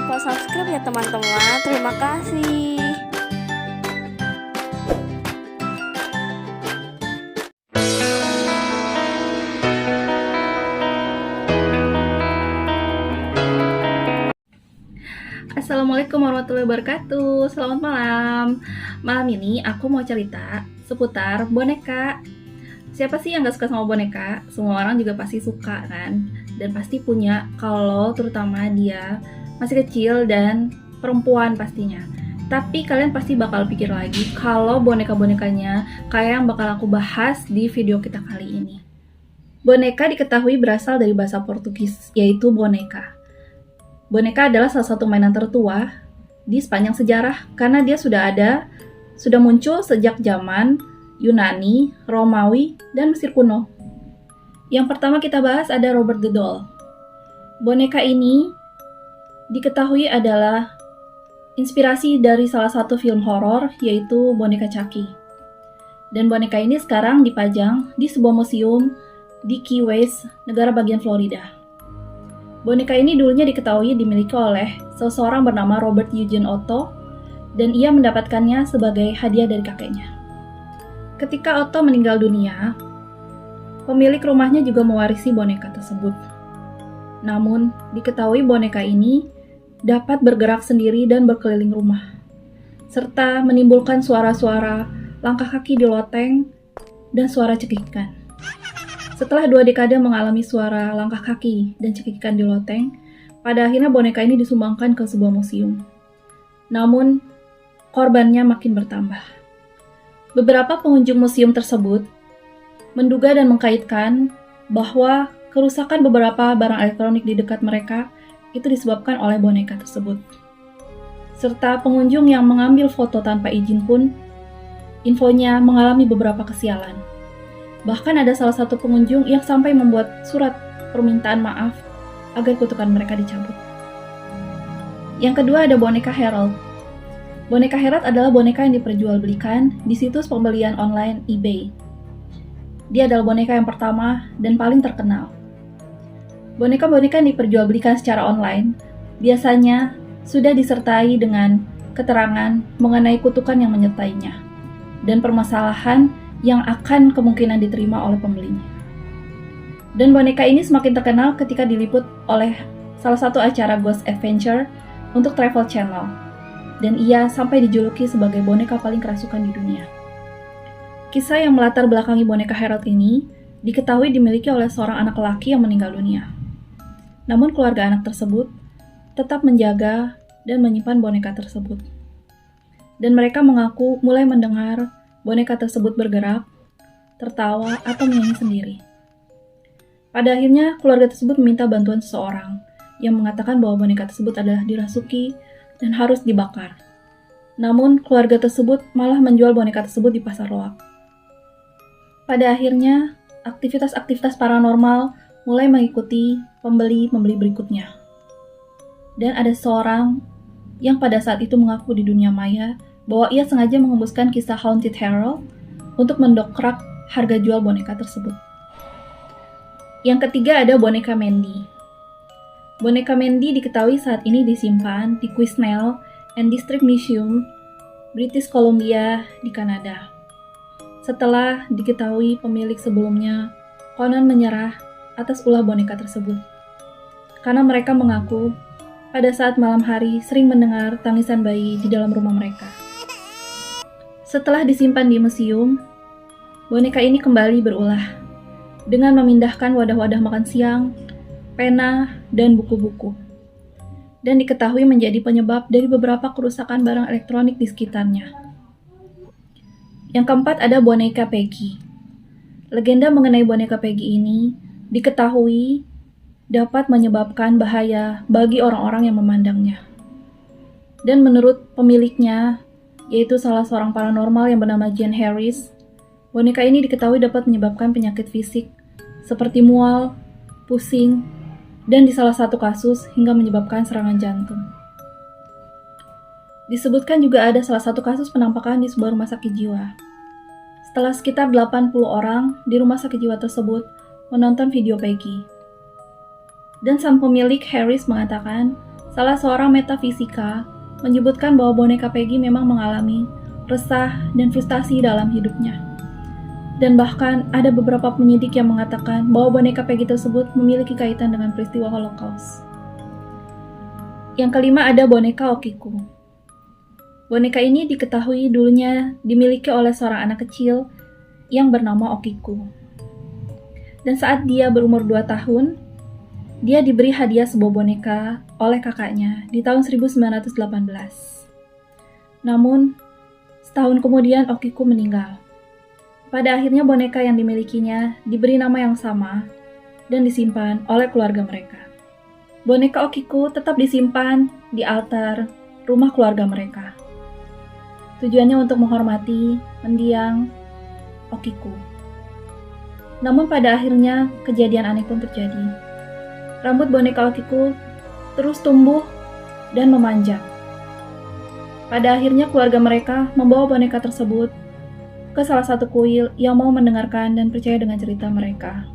lupa subscribe ya teman-teman. Terima kasih. Assalamualaikum warahmatullahi wabarakatuh. Selamat malam. Malam ini aku mau cerita seputar boneka. Siapa sih yang gak suka sama boneka? Semua orang juga pasti suka kan? Dan pasti punya, kalau terutama dia masih kecil dan perempuan pastinya. Tapi kalian pasti bakal pikir lagi kalau boneka-bonekanya kayak yang bakal aku bahas di video kita kali ini. Boneka diketahui berasal dari bahasa Portugis, yaitu boneka. Boneka adalah salah satu mainan tertua di sepanjang sejarah karena dia sudah muncul sejak zaman Yunani, Romawi, dan Mesir kuno. Yang pertama kita bahas ada Robert the Doll. Boneka ini diketahui adalah inspirasi dari salah satu film horor yaitu boneka Chucky. Dan boneka ini sekarang dipajang di sebuah museum di Key West, negara bagian Florida. Boneka ini dulunya diketahui dimiliki oleh seseorang bernama Robert Eugene Otto dan ia mendapatkannya sebagai hadiah dari kakeknya. Ketika Otto meninggal dunia, pemilik rumahnya juga mewarisi boneka tersebut. Namun, diketahui boneka ini dapat bergerak sendiri dan berkeliling rumah, serta menimbulkan suara-suara langkah kaki di loteng dan suara cekikikan. Setelah 2 dekade mengalami suara langkah kaki dan cekikikan di loteng, pada akhirnya boneka ini disumbangkan ke sebuah museum. Namun, korbannya makin bertambah. Beberapa pengunjung museum tersebut menduga dan mengkaitkan bahwa kerusakan beberapa barang elektronik di dekat mereka itu disebabkan oleh boneka tersebut. Serta pengunjung yang mengambil foto tanpa izin pun, infonya mengalami beberapa kesialan. Bahkan ada salah satu pengunjung yang sampai membuat surat permintaan maaf agar kutukan mereka dicabut. Yang kedua ada boneka Harold. Boneka Harold adalah boneka yang diperjualbelikan di situs pembelian online eBay. Dia adalah boneka yang pertama dan paling terkenal. Boneka-boneka yang diperjualbelikan secara online biasanya sudah disertai dengan keterangan mengenai kutukan yang menyertainya dan permasalahan yang akan kemungkinan diterima oleh pembelinya. Dan boneka ini semakin terkenal ketika diliput oleh salah satu acara Ghost Adventure untuk Travel Channel. Dan ia sampai dijuluki sebagai boneka paling kerasukan di dunia. Kisah yang melatar belakangi boneka Harold ini diketahui dimiliki oleh seorang anak laki yang meninggal dunia. Namun keluarga anak tersebut tetap menjaga dan menyimpan boneka tersebut. Dan mereka mengaku mulai mendengar boneka tersebut bergerak, tertawa, atau menyanyi sendiri. Pada akhirnya, keluarga tersebut meminta bantuan seseorang yang mengatakan bahwa boneka tersebut adalah dirasuki dan harus dibakar. Namun, keluarga tersebut malah menjual boneka tersebut di pasar loak. Pada akhirnya, aktivitas-aktivitas paranormal mulai mengikuti pembeli-pembeli berikutnya. Dan ada seorang yang pada saat itu mengaku di dunia maya bahwa ia sengaja mengembuskan kisah Haunted Harold untuk mendongkrak harga jual boneka tersebut. Yang ketiga ada boneka Mandy. Boneka Mandy diketahui saat ini disimpan di Quesnel and District Museum, British Columbia di Kanada. Setelah diketahui pemilik sebelumnya konon menyerah atas ulah boneka tersebut. Karena mereka mengaku pada saat malam hari sering mendengar tangisan bayi di dalam rumah mereka. Setelah disimpan di museum, boneka ini kembali berulah dengan memindahkan wadah-wadah makan siang, pena, dan buku-buku. Dan diketahui menjadi penyebab dari beberapa kerusakan barang elektronik di sekitarnya. Yang keempat ada boneka Peggy. Legenda mengenai boneka Peggy ini diketahui dapat menyebabkan bahaya bagi orang-orang yang memandangnya. Dan menurut pemiliknya, yaitu salah seorang paranormal yang bernama Jane Harris, boneka ini diketahui dapat menyebabkan penyakit fisik seperti mual, pusing, dan di salah satu kasus hingga menyebabkan serangan jantung. Disebutkan juga ada salah satu kasus penampakan di sebuah rumah sakit jiwa. Setelah sekitar 80 orang di rumah sakit jiwa tersebut menonton video Peggy. Dan sang pemilik Harris mengatakan salah seorang metafisika, menyebutkan bahwa boneka Peggy memang mengalami resah dan frustasi dalam hidupnya. Dan bahkan ada beberapa penyidik yang mengatakan bahwa boneka Peggy tersebut memiliki kaitan dengan peristiwa Holocaust. Yang kelima ada boneka Okiku. Boneka ini diketahui dulunya dimiliki oleh seorang anak kecil yang bernama Okiku. Dan saat dia berumur 2 tahun, dia diberi hadiah sebuah boneka oleh kakaknya di tahun 1918. Namun, setahun kemudian Okiku meninggal. Pada akhirnya boneka yang dimilikinya diberi nama yang sama dan disimpan oleh keluarga mereka. Boneka Okiku tetap disimpan di altar rumah keluarga mereka. Tujuannya untuk menghormati mendiang Okiku. Namun pada akhirnya kejadian aneh pun terjadi. Rambut boneka Okiku terus tumbuh dan memanjang. Pada akhirnya keluarga mereka membawa boneka tersebut ke salah satu kuil yang mau mendengarkan dan percaya dengan cerita mereka.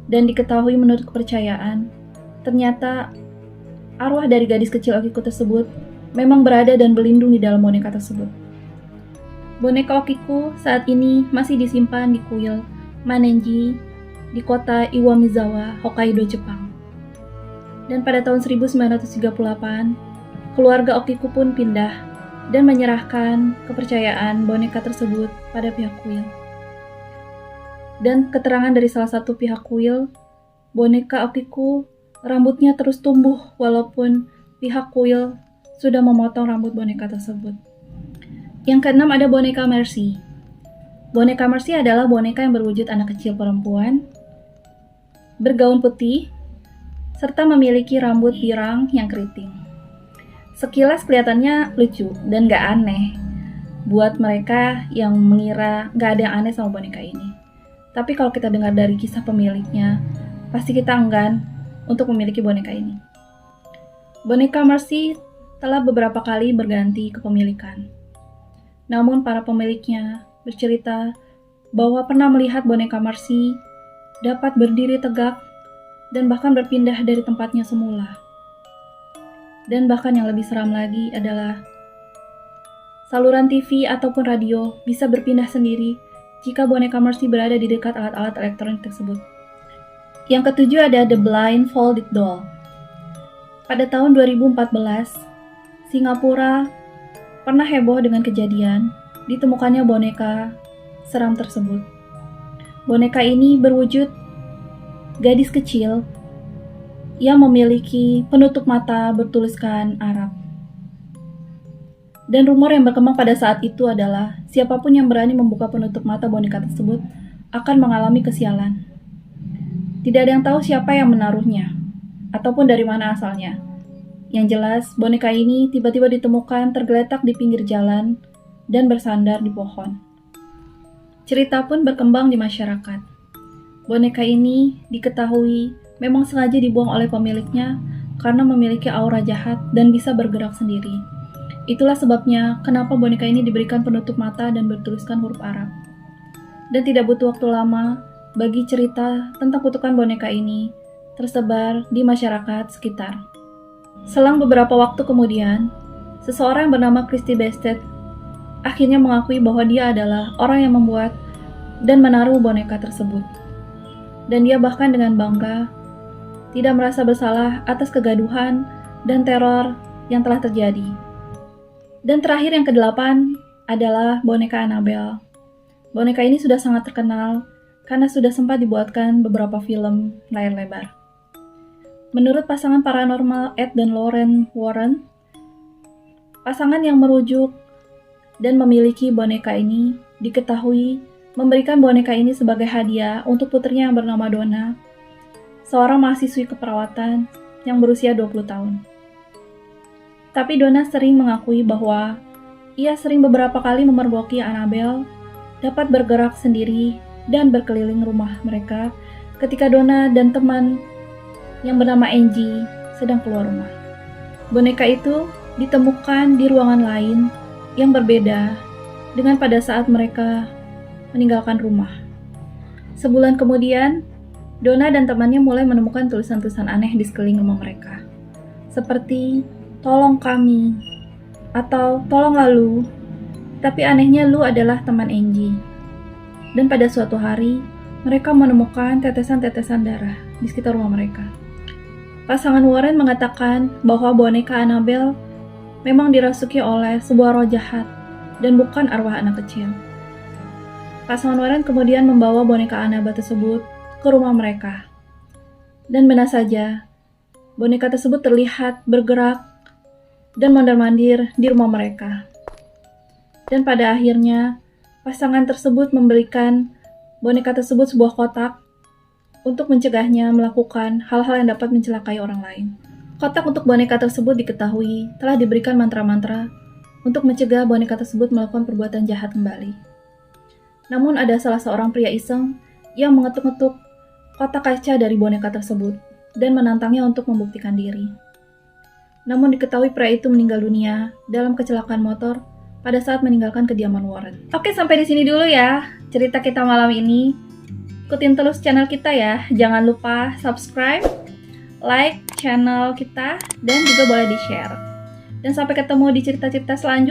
Dan diketahui menurut kepercayaan, ternyata arwah dari gadis kecil Okiku tersebut memang berada dan berlindung di dalam boneka tersebut. Boneka Okiku saat ini masih disimpan di kuil Manenji di kota Iwamizawa, Hokkaido, Jepang. Dan pada tahun 1938, keluarga Okiku pun pindah dan menyerahkan kepercayaan boneka tersebut pada pihak kuil. Dan keterangan dari salah satu pihak kuil, boneka Okiku rambutnya terus tumbuh walaupun pihak kuil sudah memotong rambut boneka tersebut. Yang keenam ada boneka Mercy. Boneka Mercy adalah boneka yang berwujud anak kecil perempuan, bergaun putih, serta memiliki rambut pirang yang keriting. Sekilas kelihatannya lucu dan gak aneh buat mereka yang mengira gak ada yang aneh sama boneka ini. Tapi kalau kita dengar dari kisah pemiliknya, pasti kita enggan untuk memiliki boneka ini. Boneka Mercy telah beberapa kali berganti kepemilikan. Namun para pemiliknya bercerita bahwa pernah melihat boneka Mercy dapat berdiri tegak dan bahkan berpindah dari tempatnya semula. Dan bahkan yang lebih seram lagi adalah saluran TV ataupun radio bisa berpindah sendiri jika boneka Mercy berada di dekat alat-alat elektronik tersebut. Yang ketujuh ada The Blindfolded Doll. Pada tahun 2014, Singapura pernah heboh dengan kejadian ditemukannya boneka seram tersebut. Boneka ini berwujud gadis kecil yang memiliki penutup mata bertuliskan Arab. Dan rumor yang berkembang pada saat itu adalah siapapun yang berani membuka penutup mata boneka tersebut akan mengalami kesialan. Tidak ada yang tahu siapa yang menaruhnya, ataupun dari mana asalnya. Yang jelas, boneka ini tiba-tiba ditemukan tergeletak di pinggir jalan dan bersandar di pohon. Cerita pun berkembang di masyarakat. Boneka ini diketahui memang sengaja dibuang oleh pemiliknya karena memiliki aura jahat dan bisa bergerak sendiri. Itulah sebabnya kenapa boneka ini diberikan penutup mata dan bertuliskan huruf Arab. Dan tidak butuh waktu lama bagi cerita tentang kutukan boneka ini tersebar di masyarakat sekitar. Selang beberapa waktu kemudian, seseorang yang bernama Christy Bested akhirnya mengakui bahwa dia adalah orang yang membuat dan menaruh boneka tersebut. Dan dia bahkan dengan bangga tidak merasa bersalah atas kegaduhan dan teror yang telah terjadi. Dan terakhir yang ke-8 adalah boneka Annabelle. Boneka ini sudah sangat terkenal karena sudah sempat dibuatkan beberapa film layar lebar. Menurut pasangan paranormal Ed dan Lauren Warren, pasangan yang merujuk dan memiliki boneka ini diketahui memberikan boneka ini sebagai hadiah untuk putrinya yang bernama Donna, seorang mahasiswi keperawatan yang berusia 20 tahun. Tapi Donna sering mengakui bahwa ia sering beberapa kali memergoki Annabelle dapat bergerak sendiri dan berkeliling rumah mereka ketika Donna dan teman yang bernama Angie sedang keluar rumah. Boneka itu ditemukan di ruangan lain yang berbeda dengan pada saat mereka meninggalkan rumah. Sebulan kemudian, Donna dan temannya mulai menemukan tulisan-tulisan aneh di sekeliling rumah mereka. seperti "tolong kami" atau "tolonglah Lu." Tapi anehnya Lu adalah teman Angie. Dan pada suatu hari, mereka menemukan tetesan-tetesan darah di sekitar rumah mereka. Pasangan Warren mengatakan bahwa boneka Annabelle memang dirasuki oleh sebuah roh jahat dan bukan arwah anak kecil. Pasangan Warren kemudian membawa boneka Annabelle tersebut ke rumah mereka. Dan benar saja, boneka tersebut terlihat bergerak dan mondar-mandir di rumah mereka. Dan pada akhirnya, pasangan tersebut memberikan boneka tersebut sebuah kotak untuk mencegahnya melakukan hal-hal yang dapat mencelakai orang lain. Kotak untuk boneka tersebut diketahui telah diberikan mantra-mantra untuk mencegah boneka tersebut melakukan perbuatan jahat kembali. Namun ada salah seorang pria iseng yang mengetuk-ngetuk kotak kaca dari boneka tersebut dan menantangnya untuk membuktikan diri. Namun diketahui pria itu meninggal dunia dalam kecelakaan motor pada saat meninggalkan kediaman Warren. Oke, sampai di sini dulu ya cerita kita malam ini. Ikutin terus channel kita ya. Jangan lupa subscribe, like channel kita, dan juga boleh di-share. Dan sampai ketemu di cerita-cerita selanjutnya.